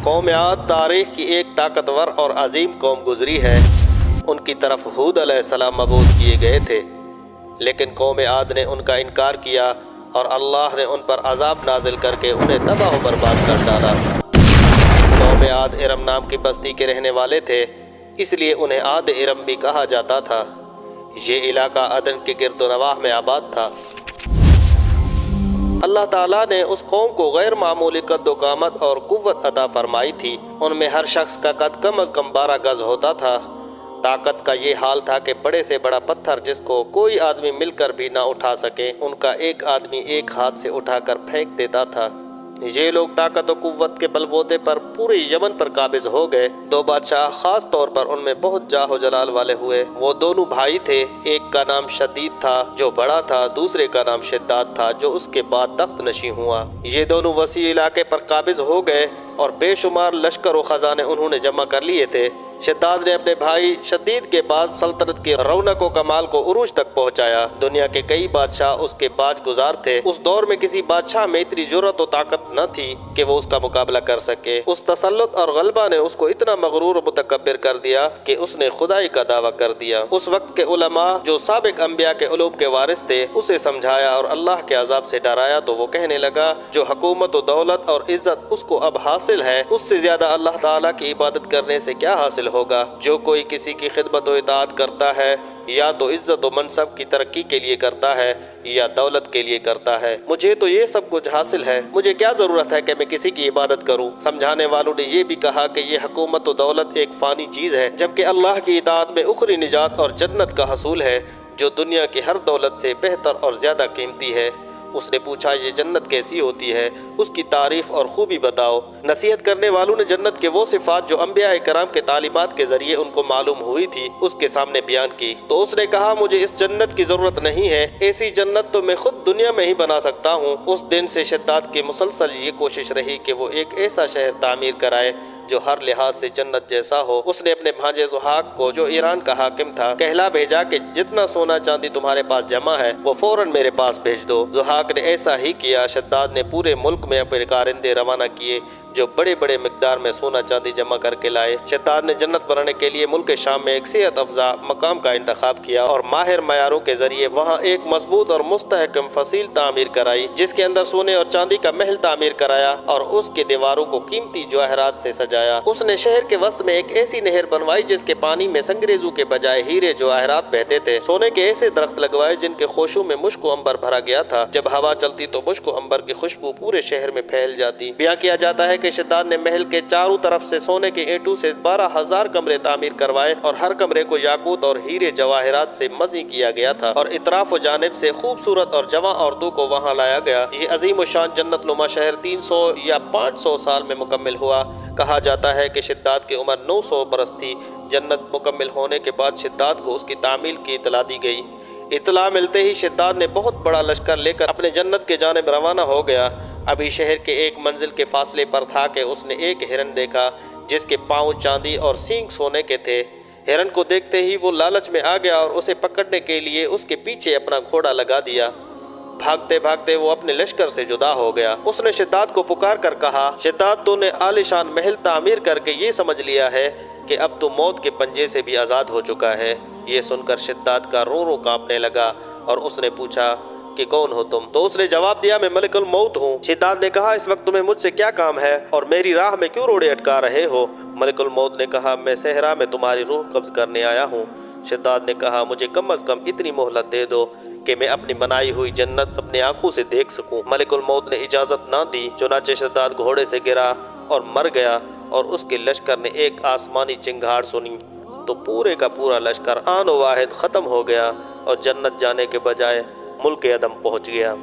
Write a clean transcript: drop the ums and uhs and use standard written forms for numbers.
قوم عاد تاریخ کی ایک طاقتور اور عظیم قوم گزری ہے۔ ان کی طرف ہود علیہ السلام مبعوث کیے گئے تھے، لیکن قوم عاد نے ان کا انکار کیا اور اللہ نے ان پر عذاب نازل کر کے انہیں تباہ و برباد کر ڈالا۔ قوم عاد ارم نام کی بستی کے رہنے والے تھے، اس لیے انہیں عاد ارم بھی کہا جاتا تھا۔ یہ علاقہ عدن کے گرد و نواح میں آباد تھا۔ اللہ تعالیٰ نے اس قوم کو غیر معمولی قد و قامت اور قوت عطا فرمائی تھی۔ ان میں ہر شخص کا قد کم از کم 12 گز ہوتا تھا۔ طاقت کا یہ حال تھا کہ بڑے سے بڑا پتھر جس کو کوئی آدمی مل کر بھی نہ اٹھا سکے، ان کا ایک آدمی ایک ہاتھ سے اٹھا کر پھینک دیتا تھا۔ یہ لوگ طاقت و قوت کے بل بوتے پر پورے یمن پر قابض ہو گئے۔ 2 بادشاہ خاص طور پر ان میں بہت جاہ و جلال والے ہوئے۔ وہ دونوں بھائی تھے، ایک کا نام شدید تھا جو بڑا تھا، دوسرے کا نام شداد تھا جو اس کے بعد تخت نشین ہوا۔ یہ دونوں وسیع علاقے پر قابض ہو گئے اور بے شمار لشکر و خزانے انہوں نے جمع کر لیے تھے۔ شداد نے اپنے بھائی شدید کے بعد سلطنت کی رونق و کمال کو عروج تک پہنچایا۔ دنیا کے کئی بادشاہ اس کے باج گزار تھے۔ اس دور میں کسی بادشاہ میں اتنی جرأت و طاقت نہ تھی کہ وہ اس کا مقابلہ کر سکے۔ اس تسلط اور غلبہ نے اس کو اتنا مغرور و متکبر کر دیا کہ اس نے خدائی کا دعویٰ کر دیا۔ اس وقت کے علماء جو سابق انبیاء کے علوم کے وارث تھے اسے سمجھایا اور اللہ کے عذاب سے ڈرایا تو وہ کہنے لگا، جو حکومت و دولت اور عزت اس کو اب حاصل ہے، اس سے زیادہ اللہ تعالیٰ کی عبادت کرنے سے کیا حاصل ہوگا؟ جو کوئی کسی کی خدمت و اطاعت کرتا ہے یا تو عزت و منصب کی ترقی کے لیے کرتا ہے یا دولت کے لیے کرتا ہے۔ مجھے تو یہ سب کچھ حاصل ہے، مجھے کیا ضرورت ہے کہ میں کسی کی عبادت کروں؟ سمجھانے والوں نے یہ بھی کہا کہ یہ حکومت و دولت ایک فانی چیز ہے، جبکہ اللہ کی اطاعت میں اخری نجات اور جنت کا حصول ہے جو دنیا کی ہر دولت سے بہتر اور زیادہ قیمتی ہے۔ اس نے پوچھا، یہ جنت کیسی ہوتی ہے؟ اس کی تعریف اور خوبی بتاؤ۔ نصیحت کرنے والوں نے جنت کے وہ صفات جو انبیاء کرام کے تعلیمات کے ذریعے ان کو معلوم ہوئی تھی اس کے سامنے بیان کی۔ تو اس نے کہا، مجھے اس جنت کی ضرورت نہیں ہے، ایسی جنت تو میں خود دنیا میں ہی بنا سکتا ہوں۔ اس دن سے شداد کی مسلسل یہ کوشش رہی کہ وہ ایک ایسا شہر تعمیر کرائے جو ہر لحاظ سے جنت جیسا ہو۔ اس نے اپنے بھانجے زحاق کو جو ایران کا حاکم تھا کہلا بھیجا کہ جتنا سونا چاندی تمہارے پاس جمع ہے وہ فوراً میرے پاس بھیج دو۔ زحاق نے ایسا ہی کیا۔ شداد نے پورے ملک میں اپنے کارندے روانہ کیے جو بڑے بڑے مقدار میں سونا چاندی جمع کر کے لائے۔ شداد نے جنت بنانے کے لیے ملک شام میں ایک صحت افزا مقام کا انتخاب کیا اور ماہر معیاروں کے ذریعے وہاں ایک مضبوط اور مستحکم فصیل تعمیر کرائی، جس کے اندر سونے اور چاندی کا محل تعمیر کرایا اور اس کے دیواروں کو قیمتی جواہرات سے سجایا۔ اس نے شہر کے وسط میں ایک ایسی نہر بنوائی جس کے پانی میں سنگریزوں کے بجائے ہیرے جواہرات بہتے تھے۔ سونے کے ایسے درخت لگوائے جن کے خوشوں میں مشک و عنبر بھرا گیا تھا۔ جب ہوا چلتی تو مشک و عنبر کی خوشبو پورے شہر میں پھیل جاتی۔ بیان کیا جاتا ہے کہ شداد نے محل کے چاروں طرف سے سونے کے اینٹوں سے 12,000 کمرے تعمیر کروائے اور ہر کمرے کو یاقوت اور ہیرے جواہرات سے مزین کیا گیا تھا اور اطراف و جانب سے خوبصورت اور جوان عورتوں کو وہاں لایا گیا۔ یہ عظیم الشان جنت نما شہر 300 یا 500 سال میں مکمل ہوا۔ کہا جاتا ہے کہ شداد کی عمر 900 برس تھی۔ جنت مکمل ہونے کے بعد شداد کو اس کی تعمیل کی اطلاع دی گئی۔ اطلاع ملتے ہی شداد نے بہت بڑا لشکر لے کر اپنے جنت کے جانب روانہ ہو گیا۔ ابھی شہر کے ایک منزل کے فاصلے پر تھا کہ اس نے ایک ہرن دیکھا جس کے پاؤں چاندی اور سینگ سونے کے تھے۔ ہرن کو دیکھتے ہی وہ لالچ میں آ گیا اور اسے پکڑنے کے لیے اس کے پیچھے اپنا گھوڑا لگا دیا۔ بھاگتے بھاگتے وہ اپنے لشکر سے جدا ہو گیا۔ اس نے شداد کو پکار کر کہا، شداد، تو نے عالیشان محل تعمیر کر کے یہ سمجھ لیا ہے کہ اب تو موت کے پنجے سے بھی آزاد ہو چکا ہے؟ یہ سن کر شداد کا رو رو کانپنے لگا اور اس نے پوچھا کہ کون ہو تم؟ تو اس نے جواب دیا، میں ملک الموت ہوں۔ شداد نے کہا، اس وقت تمہیں مجھ سے کیا کام ہے اور میری راہ میں کیوں روڑے اٹکا رہے ہو؟ ملک الموت نے کہا، میں صحرا میں تمہاری روح قبض کرنے آیا ہوں۔ شداد نے کہا، مجھے کم از کم اتنی مہلت دے دو کہ میں اپنی بنائی ہوئی جنت اپنی آنکھوں سے دیکھ سکوں۔ ملک الموت نے اجازت نہ دی، چنانچہ شداد گھوڑے سے گرا اور مر گیا اور اس کے لشکر نے ایک آسمانی چنگھاڑ سنی تو پورے کا پورا لشکر آن و واحد ختم ہو گیا اور جنت جانے کے بجائے ملک عدم پہنچ گیا۔